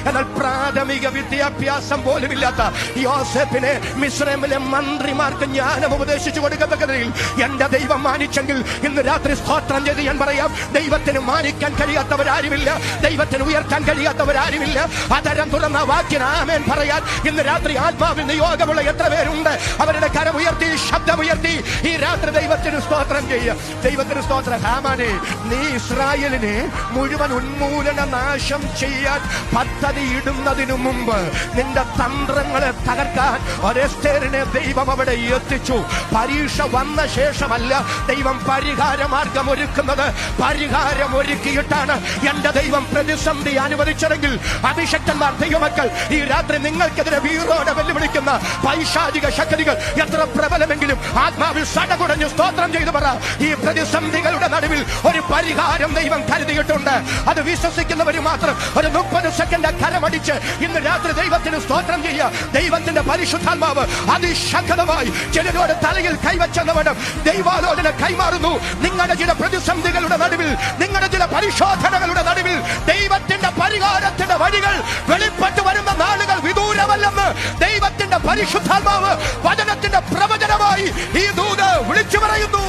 എന്നാൽ പ്രാഥമിക വിദ്യാഭ്യാസം പോലുമില്ലാത്ത യോസേഫിനെ മിസ്രൈമിലെ മന്ത്രിമാർക്ക് ജ്ഞാനം ഉപദേശിച്ചു കൊടുക്കത്തക്കതിൽ എന്റെ ദൈവം മാനിച്ചെങ്കിൽ ഇന്ന് രാത്രി സ്തോത്രം ചെയ്ത് ഞാൻ പറയാം, ദൈവത്തിന് മാനിക്കാൻ കഴിയാത്തവരാരുമില്ല, ദൈവത്തിന് ഉയർത്താൻ കഴിയാത്തവരാരുമില്ല. അതരം തുറന്ന വാക്കിന് ആമേൻ പറയാൻ ഇന്ന് രാത്രി ആത്മാവിൽ നിയോഗമുള്ള എത്ര പേരുണ്ട്? അവരുടെ കരമുയർത്തി, ശബ്ദമുയർത്തി ഈ രാത്രി ദൈവത്തിന് സ്തോത്രം ചെയ്യുക. ദൈവത്തിന് സ്തോത്രം. ഹാമാനെ, നീ ഇസ്രായേലിനെ മുഴുവൻ ഉന്മൂലന നാശം ചെയ്യാൻ പദ്ധതി ഇടുന്നതിനു മുമ്പ് നിന്റെ തന്ത്രങ്ങളെ തകർക്കാൻ ഒരെസ്തേറിനെ ദൈവം അവിടെ എത്തിച്ചു. പരീക്ഷ വന്ന ശേഷമല്ല ദൈവം പരിഹാര മാർഗം ഒരുക്കുന്നത്, പരിഹാരം ഒരുക്കിയിട്ടാണ് എന്റെ ദൈവം പ്രതിസന്ധി അനുവദിച്ചതെങ്കിൽ അഭിഷക്തന്മാർ, ദൈവമക്കൾ, ഈ രാത്രി നിങ്ങൾക്കെതിരെ വീറോടെ വെല്ലുവിളിക്കുന്ന പൈശാചിക ശക്തികൾ എത്ര പ്രബലമെങ്കിലും ആത്മാവിൽ സടകുടഞ്ഞു സ്തോത്രം ചെയ്തു പറ, ഈ പ്രതിസന്ധികളുടെ നടുവിൽ ഒരു പരിഹാരം ദൈവം കരുതിയിട്ടുണ്ട്. അത് വിശ്വസിക്കുന്നവർ മാത്രം ഒരു 30 സെക്കൻഡ് കരമടിച്ച് ഇന്ന് രാത്രി ദൈവത്തിന് സ്തോത്രം ചെയ്യുക. ദൈവത്തിന്റെ പരിശുദ്ധാത്മാവ് അതിശക്തമായി ചിലരോട് തലയിൽ കൈവച്ചെന്നവനും ദൈവാലോചന കൈമാറുന്നു. നിങ്ങളുടെ ചില പ്രതിസന്ധികളുടെ നടുവിൽ, നിങ്ങളുടെ ചില പരിശോധനകളുടെ നടുവിൽ ദൈവത്തിന്റെ പരിഹാരത്തിന്റെ വഴികൾ വെളിപ്പെട്ടു വരുന്ന നാളുകൾ വിദൂരമല്ലെന്ന് ദൈവത്തിന്റെ പരിശുദ്ധാത്മാവ് വചനത്തിന്റെ പ്രവചനമായി ഈ ദൂത് വിളിച്ചു പറയുന്നു.